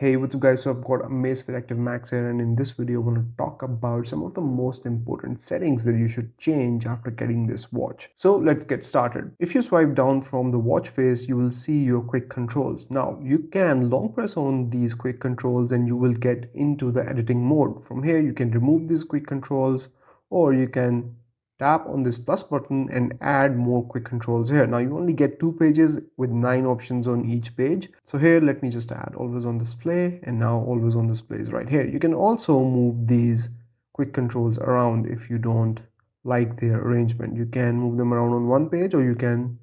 Hey, what's up guys? So I've got Amazfit Active Max here, and in this video I want to talk about some of the most important settings that you should change after getting this watch. So let's get started. If you swipe down from the watch face, you will see your quick controls. Now you can long press on these quick controls and you will get into the editing mode. From here you can remove these quick controls, or you can tap on this plus button and add more quick controls here. Now you only get 2 pages with 9 options on each page. So here let me just add always on display, and now always on display is right here. You can also move these quick controls around if you don't like their arrangement. You can move them around on one page, or you can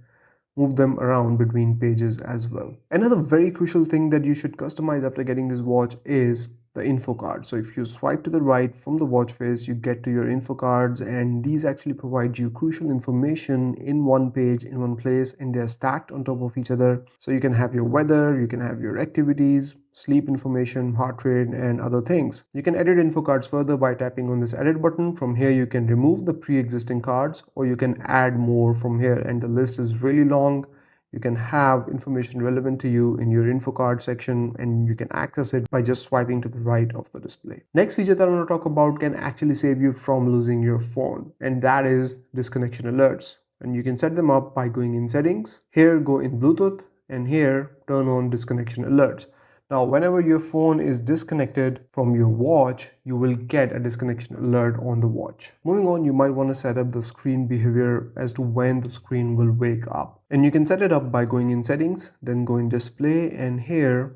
move them around between pages as well. Another very crucial thing that you should customize after getting this watch is the info card. So if you swipe to the right from the watch face, you get to your info cards, and these actually provide you crucial information in one page, in one place, and they're stacked on top of each other. So you can have your weather, you can have your activities, sleep information, heart rate, and other things. You can edit info cards further by tapping on this edit button. From here you can remove the pre-existing cards, or you can add more from here, and the list is really long. You can have information relevant to you in your info card section, and you can access it by just swiping to the right of the display. Next feature that I want to talk about can actually save you from losing your phone, and that is disconnection alerts. And you can set them up by going in settings. Here go in Bluetooth, and here turn on disconnection alerts. Now, whenever your phone is disconnected from your watch, you will get a disconnection alert on the watch. Moving on, you might want to set up the screen behavior as to when the screen will wake up. And you can set it up by going in settings, then go in display, and here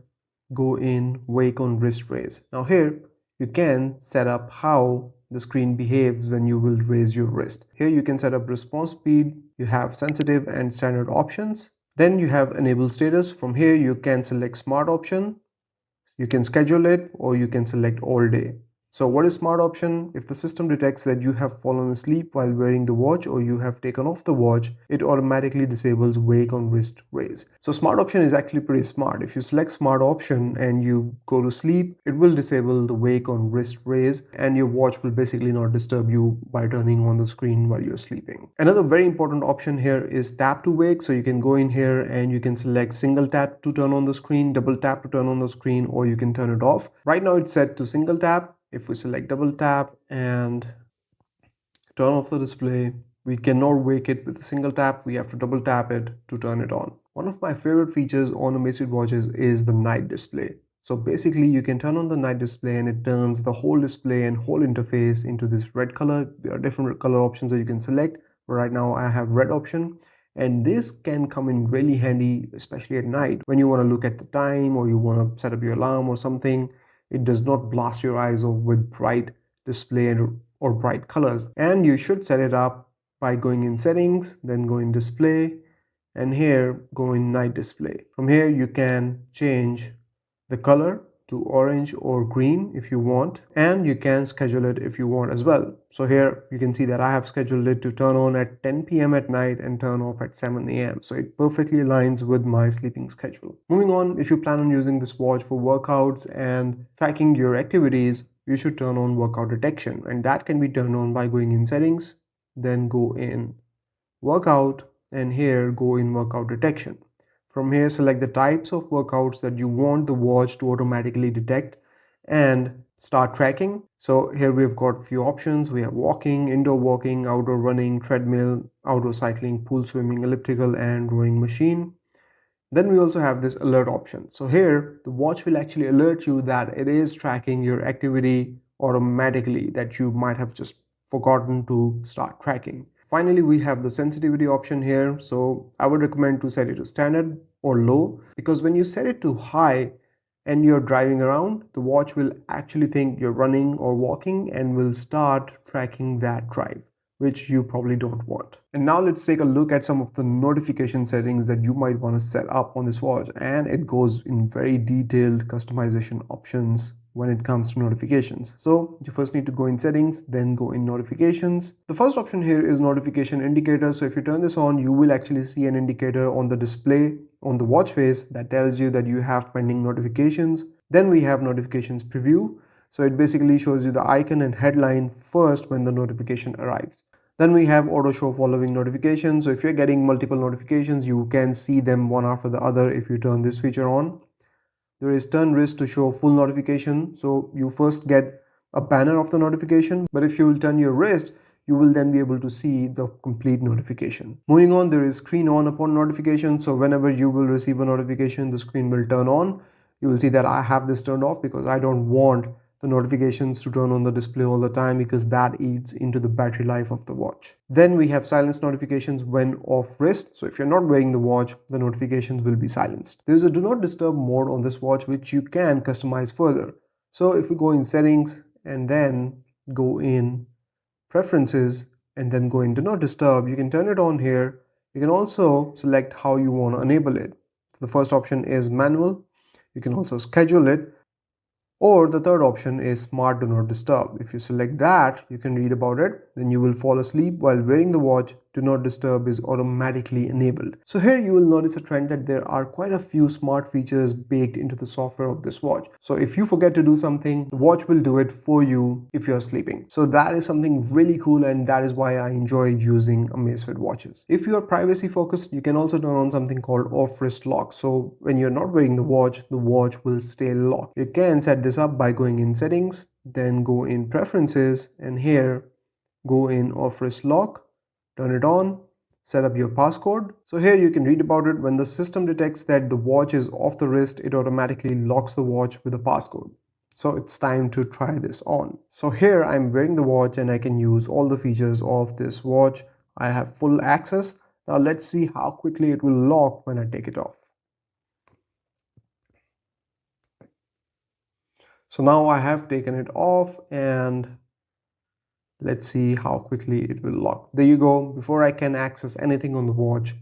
go in wake on wrist raise. Now here you can set up how the screen behaves when you will raise your wrist. Here you can set up response speed, you have sensitive and standard options. Then you have enable status. From here you can select smart option, you can schedule it, or you can select all day. So what is smart option? If the system detects that you have fallen asleep while wearing the watch, or you have taken off the watch, it automatically disables wake on wrist raise. So smart option is actually pretty smart. If you select smart option and you go to sleep, it will disable the wake on wrist raise, and your watch will basically not disturb you by turning on the screen while you're sleeping. Another very important option here is tap to wake. So you can go in here and you can select single tap to turn on the screen, double tap to turn on the screen, or you can turn it off. Right now it's set to single tap. If we select double tap and turn off the display, we cannot wake it with a single tap. We have to double tap it to turn it on. One of my favorite features on Amazfit watches is the night display. So basically you can turn on the night display and it turns the whole display and whole interface into this red color. There are different color options that you can select. Right now I have red option, and this can come in really handy, especially at night when you want to look at the time, or you want to set up your alarm or something. It does not blast your eyes off with bright display or bright colors. And you should set it up by going in settings, then go in display, and here go in night display. From here you can change the color to orange or green if you want, and you can schedule it if you want as well. So here you can see that I have scheduled it to turn on at 10 p.m. at night and turn off at 7 a.m. So it perfectly aligns with my sleeping schedule. Moving on, if you plan on using this watch for workouts and tracking your activities, you should turn on workout detection, and that can be turned on by going in settings, then go in workout, and here go in workout detection. From here, select the types of workouts that you want the watch to automatically detect and start tracking. So here we've got a few options. We have walking, indoor walking, outdoor running, treadmill, outdoor cycling, pool swimming, elliptical, and rowing machine. Then we also have this alert option. So here the watch will actually alert you that it is tracking your activity automatically that you might have just forgotten to start tracking. Finally, we have the sensitivity option here. So I would recommend to set it to standard or low, because when you set it to high and you're driving around, the watch will actually think you're running or walking and will start tracking that drive, which you probably don't want. And now let's take a look at some of the notification settings that you might want to set up on this watch, and it goes in very detailed customization options when it comes to notifications. So you first need to go in settings, then go in notifications. The first option here is notification indicator. So if you turn this on, you will actually see an indicator on the display on the watch face that tells you that you have pending notifications. Then we have notifications preview. So it basically shows you the icon and headline first when the notification arrives. Then we have auto show following notifications. So if you're getting multiple notifications, you can see them one after the other if you turn this feature on. there is turn wrist to show full notification. So you first get a banner of the notification, but if you will turn your wrist, you will then be able to see the complete notification. Moving on, there is screen on upon notification. So whenever you will receive a notification, the screen will turn on. You will see that I have this turned off because I don't want the notifications to turn on the display all the time, because that eats into the battery life of the watch. Then we have silence notifications when off wrist. So if you're not wearing the watch, the notifications will be silenced. There's a do not disturb mode on this watch, which you can customize further. So if we go in settings and then go in preferences and then go in do not disturb, you can turn it on here. You can also select how you want to enable it. The first option is manual. You can also schedule it. Or the third option is smart do not disturb. If you select that, you can read about it. Then you will fall asleep while wearing the watch. Do not disturb is automatically enabled. So here you will notice a trend that there are quite a few smart features baked into the software of this watch. So if you forget to do something, the watch will do it for you if you're sleeping. So that is something really cool, and that is why I enjoy using Amazfit watches. If you are privacy focused, you can also turn on something called off wrist lock. So when you're not wearing the watch will stay locked. You can set this up by going in settings, then go in preferences, and here go in off wrist lock. Turn it on, set up your passcode. So here you can read about it. When the system detects that the watch is off the wrist, it automatically locks the watch with a passcode. So it's time to try this on. So here I'm wearing the watch and I can use all the features of this watch. I have full access. Now let's see how quickly it will lock when I take it off. So now I have taken it off and let's see how quickly it will lock. There you go. Before I can access anything on the watch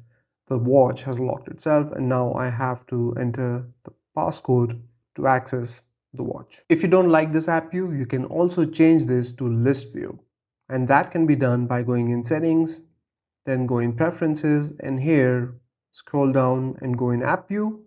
has locked itself, and now I have to enter the passcode to access the watch. If you don't like this app view, you can also change this to list view, and that can be done by going in settings, then go in preferences, and here scroll down and go in app view.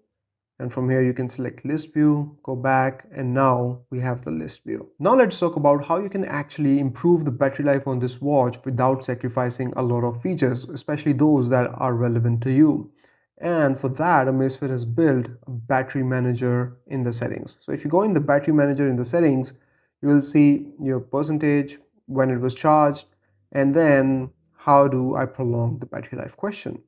And from here you can select list view, go back, and now we have the list view. Now let's talk about how you can actually improve the battery life on this watch without sacrificing a lot of features, especially those that are relevant to you. And for that, Amazfit has built a battery manager in the settings. So if you go in the battery manager in the settings, you will see your percentage, when it was charged, and then how do I prolong the battery life question.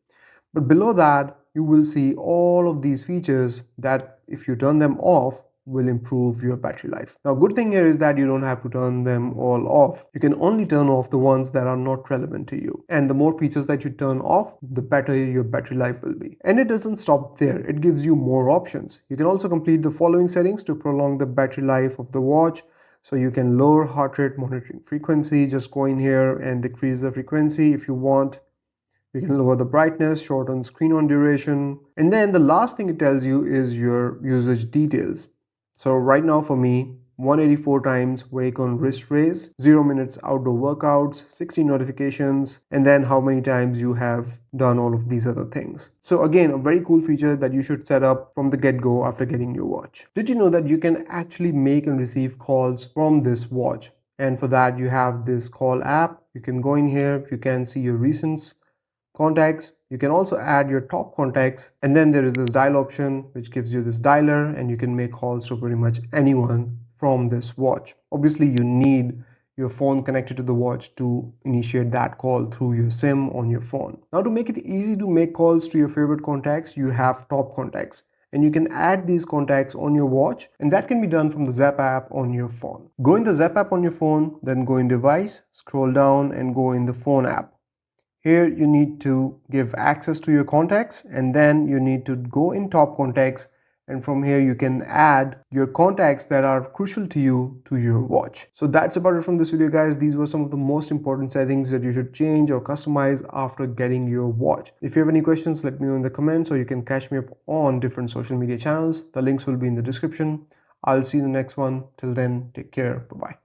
But below that, you will see all of these features that if you turn them off will improve your battery life. Now, good thing here is that you don't have to turn them all off. You can only turn off the ones that are not relevant to you. And the more features that you turn off, the better your battery life will be. And it doesn't stop there. It gives you more options. You can also complete the following settings to prolong the battery life of the watch. So you can lower heart rate monitoring frequency. Just go in here and decrease the frequency if you want. You can lower the brightness, shorten screen on duration. And then the last thing it tells you is your usage details. So right now for me, 184 times wake on wrist raise, 0 minutes outdoor workouts, 16 notifications, and then how many times you have done all of these other things. So again, a very cool feature that you should set up from the get-go after getting your watch. Did you know that you can actually make and receive calls from this watch? And for that, you have this call app. You can go in here, you can see your recents, contacts. You can also add your top contacts, and then there is this dial option which gives you this dialer, and you can make calls to pretty much anyone from this watch. Obviously you need your phone connected to the watch to initiate that call through your SIM on your phone. Now, to make it easy to make calls to your favorite contacts, you have top contacts, and you can add these contacts on your watch, and that can be done from the Zap app on your phone. Go in the Zap app on your phone, then go in device, scroll down and go in the phone app. Here you need to give access to your contacts, and then you need to go in top contacts, and from here you can add your contacts that are crucial to you to your watch. So that's about it from this video, guys. These were some of the most important settings that you should change or customize after getting your watch. If you have any questions, let me know in the comments, or you can catch me up on different social media channels. The links will be in the description. I'll see you in the next one. Till then, take care. Bye-bye.